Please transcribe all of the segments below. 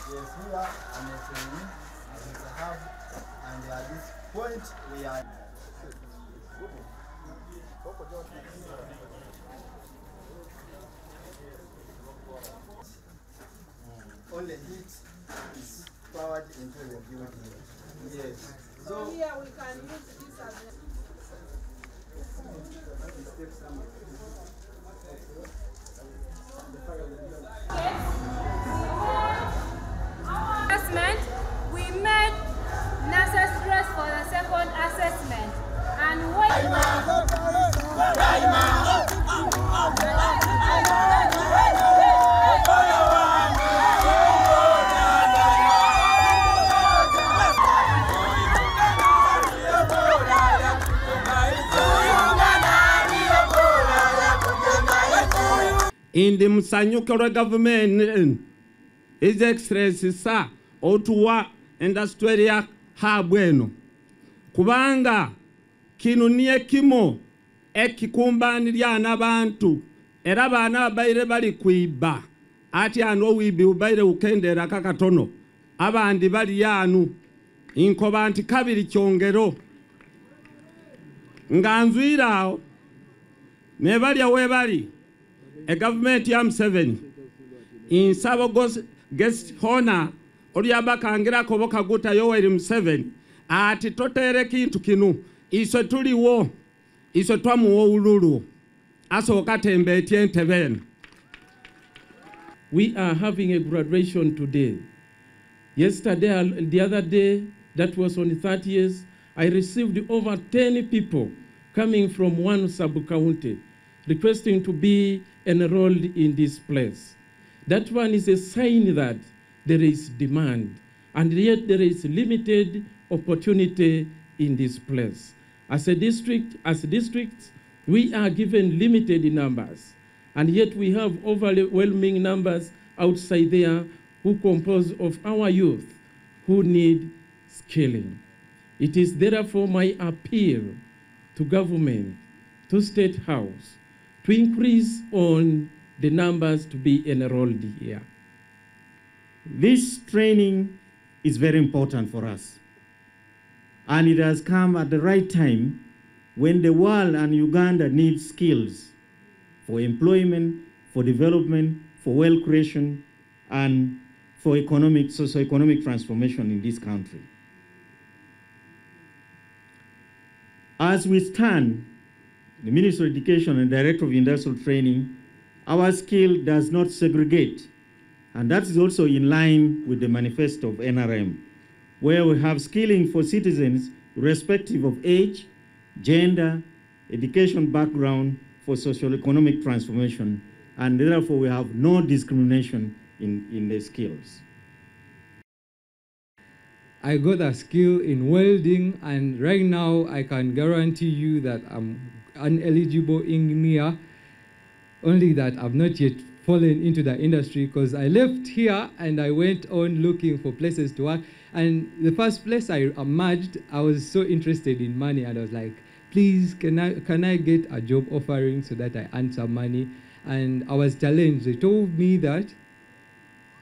Yes, we are an SME, it's a hub, and at this point we are. Only heat is powered into the building. Yes. So here we can use this as assessment. We made necessary for the second assessment and in the Musanyukura government His Excellency Sir Otuwa Industrial Hub eno kubanga kino niye kimo ekikumbanirya n'abantu era abaana abaire bali kwiba ati ano wibi ubaire ukendera kakatono abandi bali yanu inkoba nti kabiri kyongero nganzwirawo ne balya we bali a government yam 7 in Savogos guest honor olyabakangira koboka guta Yoweri 7 ati totere kintu kinu iso tuliwo iso twamuwo ululu asoka tembe tientebene. We are having a graduation today. Yesterday, the other day, that was on the 30th, I received over 10 people coming from one sub-county requesting to be enrolled in this place. That one is a sign that there is demand, and yet there is limited opportunity in this place. As districts, we are given limited numbers, and yet we have overwhelming numbers outside there who compose of our youth who need skilling. It is therefore my appeal to government, to State House, to increase on the numbers to be enrolled here. This training is very important for us. And it has come at the right time when the world and Uganda need skills for employment, for development, for wealth creation, and for socio-economic transformation in this country. As we stand, the Minister of Education and Director of Industrial Training, our skill does not segregate. And that is also in line with the manifesto of NRM, where we have skilling for citizens irrespective of age, gender, education background for socio-economic transformation, and therefore we have no discrimination in the skills. I got a skill in welding, and right now I can guarantee you that I'm ineligible engineer, only that I've not yet fallen into the industry because I left here and I went on looking for places to work. And the first place I emerged, I was so interested in money, and I was like, please, can I get a job offering so that I earn some money? And I was challenged. They told me that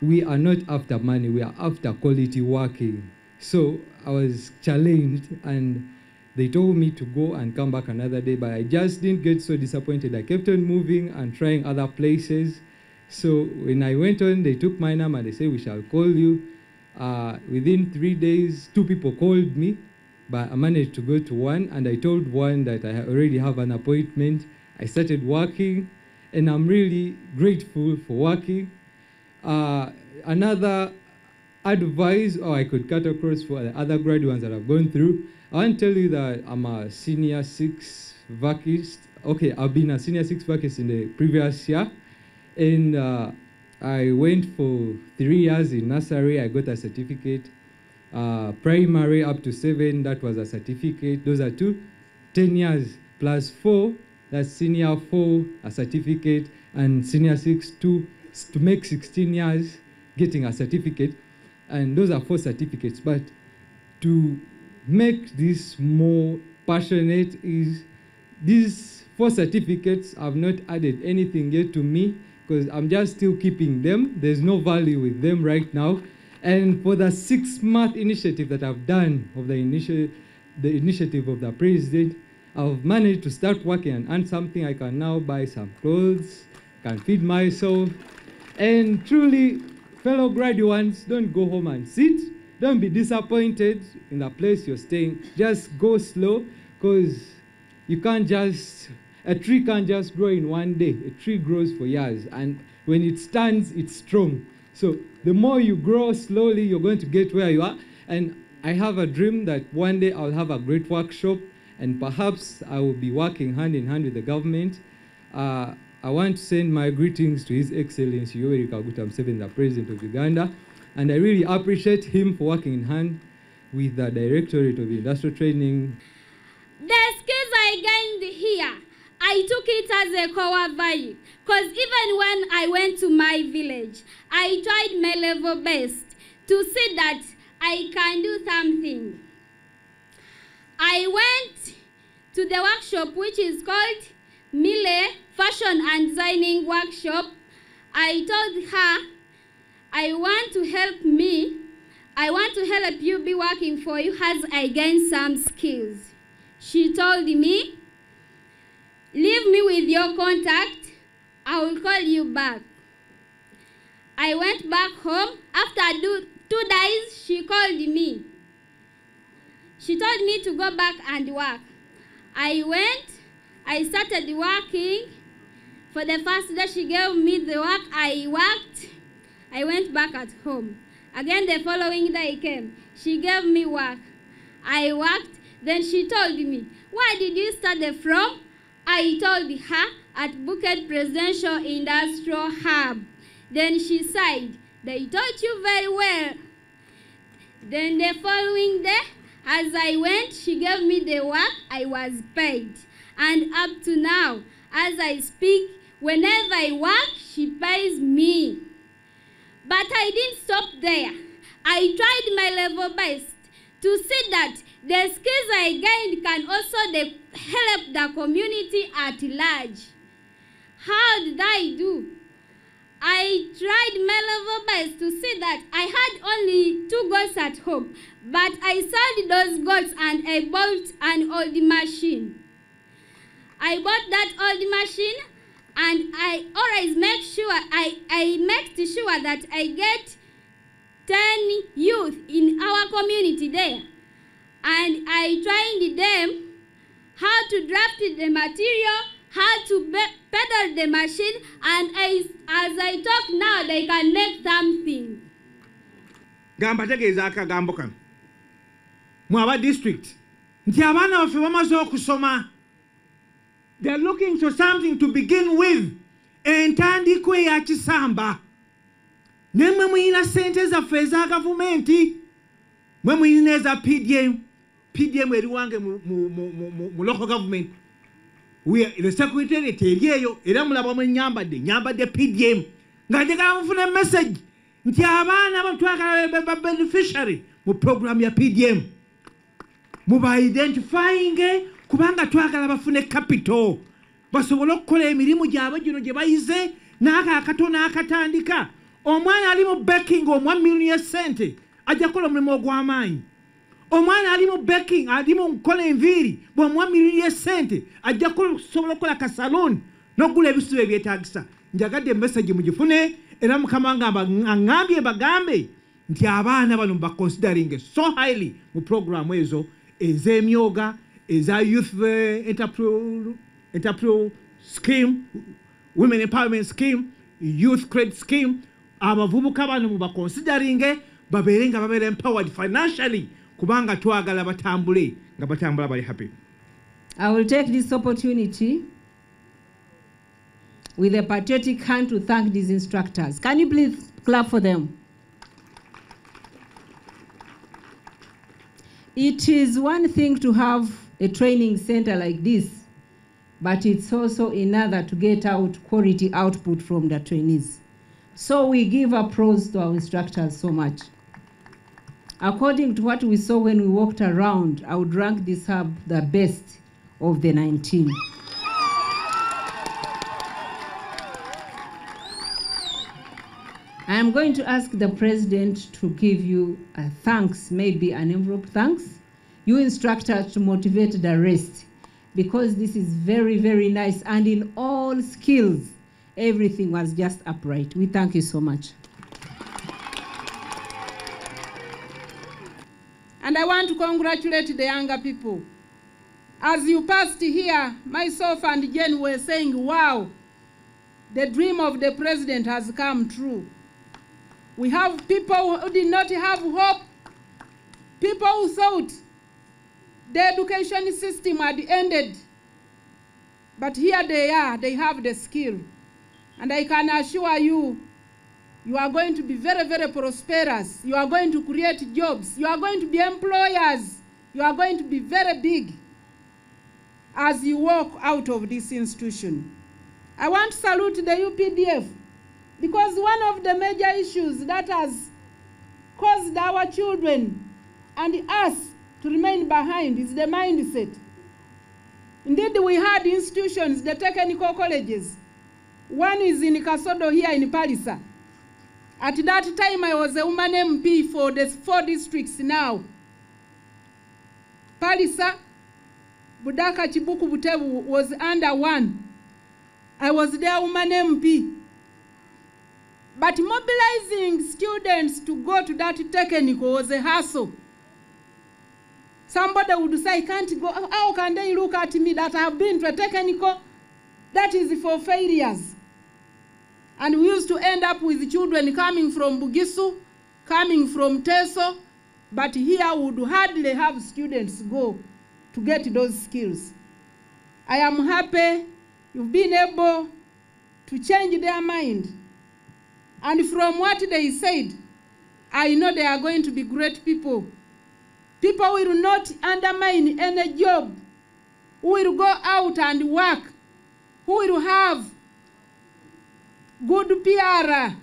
we are not after money, we are after quality working. So I was challenged, and they told me to go and come back another day, but I just didn't get so disappointed. I kept on moving and trying other places. So when I went on, they took my number and they said, we shall call you. Within 3 days, 2 people called me, but I managed to go to one, and I told one that I already have an appointment. I started working, and I'm really grateful for working. Another advice, or I could cut across for the other graduates that I've gone through, I want to tell you that I'm a senior 6 vacist. Okay, I've been a senior 6 vacist in the previous year, and I went for 3 years in nursery. I got a certificate. Primary up to 7, that was a certificate. Those are 2. 10 years plus 4, that's senior 4, a certificate, and senior 6, 2, to make 16 years getting a certificate. And those are 4 certificates. But to make this more passionate is these 4 certificates have not added anything yet to me, because I'm just still keeping them. There's no value with them right now. And for the 6-month initiative that I've done of the initiative of the president, I've managed to start working and earn something. I can now buy some clothes, can feed myself. And truly, fellow graduates, don't go home and sit. Don't be disappointed in the place you're staying. Just go slow, because you can't just, a tree can't just grow in one day. A tree grows for years, and when it stands, it's strong. So the more you grow slowly, you're going to get where you are. And I have a dream that one day I'll have a great workshop, and perhaps I will be working hand in hand with the government. I want to send my greetings to His Excellency Yoweri Kaguta Museveni, the President of Uganda. And I really appreciate him for working in hand with the Directorate of Industrial Training. The skills I gained here, I took it as a core value. Because even when I went to my village, I tried my level best to see that I can do something. I went to the workshop which is called Mille Fashion and Designing Workshop. I told her, I want to help me. I want to help you be working for you as I gain some skills. She told me, leave me with your contact. I will call you back. I went back home. After 2 days, she called me. She told me to go back and work. I went. I started working. For the first day, she gave me the work. I worked. I went back at home. Again, the following day came. She gave me work. I worked. Then she told me, where did you study from? I told her, at Bukedi Presidential Industrial Hub. Then she sighed, they taught you very well. Then the following day, as I went, she gave me the work. I was paid. And up to now, as I speak, whenever I work, she pays me. But I didn't stop there. I tried my level best to see that the skills I gained can also help the community at large. How did I do? I tried my level best to see that I had only 2 goats at home, but I sold those goats and I bought an old machine. I bought that old machine, and I always make sure I make sure that I get 10 youth in our community there. And I trained them how to draft the material, how to pedal the machine, and as I talk now, they can make something. Gamba tegeza akagambo kano. Mwaba district. Nti abana baffe bamaze okusoma. They're looking for something to begin with. Entandikwa ya kisamba. Nemwe muyina sente zaffe eza gavumenti. Mwe muyina eza PDM. PDM eriwange mu local government. The secretariat eriyo era mulaba mwe nyambadde PDM. Nga njagala mufune message nti abaana batwagala ba beneficiary mu program ya PDM. Muba identifying kubanga twagala bafune capital. Basobola okukola emirimu gyabwe gino gye bayize n'aka akatono akatandika. Omwana ali mu baking omwa million sente ajja kukola omulimu ogw'amaanyi. Omwana ali mu baking ali mu nkola enviiri bw'omwa million sente ajja kusobola okukola ka salon n'okugula ebisubu ebyetaagisa. Njagadde message mugifune era Mukama ngambye bagambe nti abaana bano baconsidering so highly mu program ezo ez'emyoga eza youth entrepreneur scheme, women empowerment scheme, youth credit scheme. Abavubuka bano mu baconsidering babeere nga babeera empowered financially kubanga twagala batambule nga batambula bali happy. I will take this opportunity with a patriotic hand to thank these instructors. Can you please clap for them? It is one thing to have a training center like this, but it's also another to get out quality output from the trainees. So we give applause to our instructors so much. According to what we saw when we walked around, I would rank this hub the best of the 19. I am going to ask the president to give you a thanks, maybe an envelope thanks. You instruct us to motivate the rest, because this is very, very nice, and in all skills, everything was just upright. We thank you so much. And I want to congratulate the younger people. As you passed here, myself and Jen were saying, wow, the dream of the president has come true. We have people who did not have hope, people who thought the education system had ended. But here they are, they have the skill. And I can assure you, you are going to be very, very prosperous. You are going to create jobs. You are going to be employers. You are going to be very big as you walk out of this institution. I want to salute the UPDF, because one of the major issues that has caused our children and us to remain behind is the mindset. Indeed, we had institutions, the technical colleges. One is in Kasodo here in Palisa. At that time, I was a woman MP for the 4 districts now. Palisa, Budaka, Kibuku, Butebu was under 1. I was their woman MP. But mobilizing students to go to that technical was a hassle. Somebody would say, I can't go. How can they look at me that I have been to a technical? That is for failures. And we used to end up with children coming from Bugisu, coming from Teso, but here we would hardly have students go to get those skills. I am happy you've been able to change their mind. And from what they said, I know they are going to be great people. People will not undermine any job, who will go out and work, who will have good PR,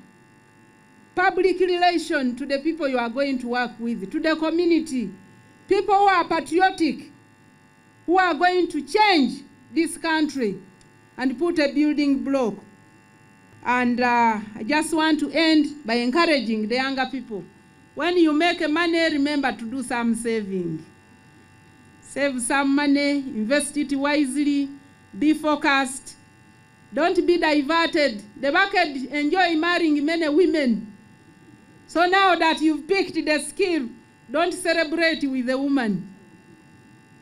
public relation to the people you are going to work with, to the community, people who are patriotic, who are going to change this country and put a building block. And I just want to end by encouraging the younger people. When you make money, remember to do some saving. Save some money, invest it wisely, be focused. Don't be diverted. The market enjoy marrying many women. So now that you've picked the skill, don't celebrate with the woman.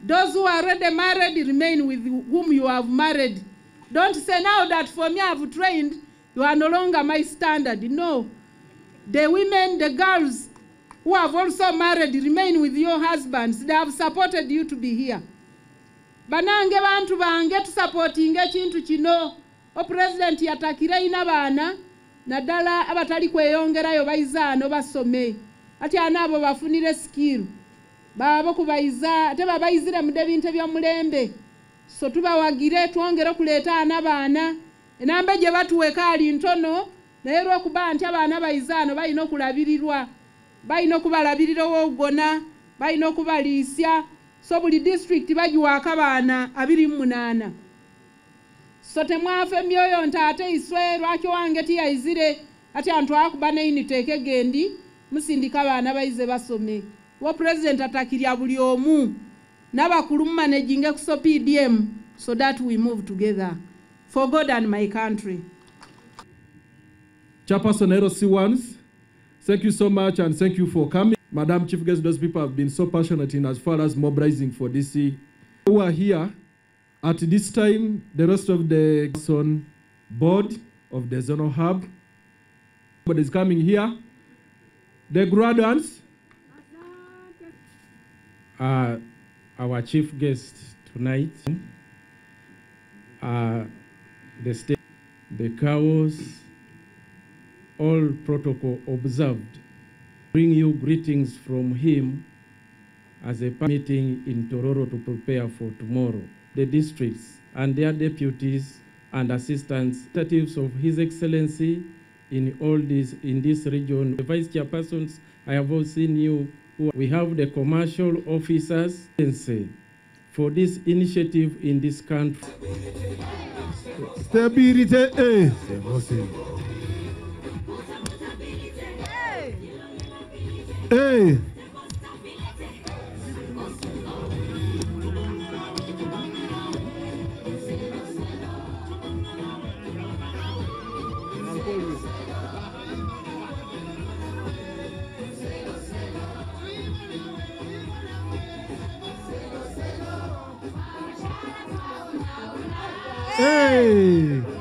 Those who are already married, remain with whom you have married. Don't say now that for me I've trained, you are no longer my standard. No. The women, the girls who have also married, remain with your husbands. They have supported you to be here. Banange bantu bange supporting ekintu kino. O president yatakira ina bana nadala abatali kweyongerayo baizano basome. Ati anabo bafunire skill. Babo kubaiza ate babayizira mu debinte bya mulembe. So tubawagire twongera kuleta anabana. Enamba gye batuweka ali ntono naye lw'okuba nti abaana baizano balina okulabirirwa. Balina okubalabirira wogona, balina okubaliisya. So buli district bagiwaako abaana 28. So temwafe myoyo ntaate iswe lwaki wange tiyayizire ati antu akuba n'eyinite ekegendi musindika abaana bayize basome. Wo president atakirya buli omu n'abakulu mu managing ku PDM so that we move together for God and my country. Chairperson Eros C1s, thank you so much and thank you for coming. Madam Chief Guest, those people have been so passionate in as far as mobilizing for this. Who are here at this time, the rest of the board of the Zonal Hub, but is coming here. The graduates, our chief guest tonight, the state, the cows, all protocol observed. Bring you greetings from him as a meeting in Tororo to prepare for tomorrow. The districts and their deputies and assistants, representatives of His Excellency in all this in this region. The vice chairpersons, I have all seen you. We have the commercial officers for this initiative in this country. Stability. Hey. Hey.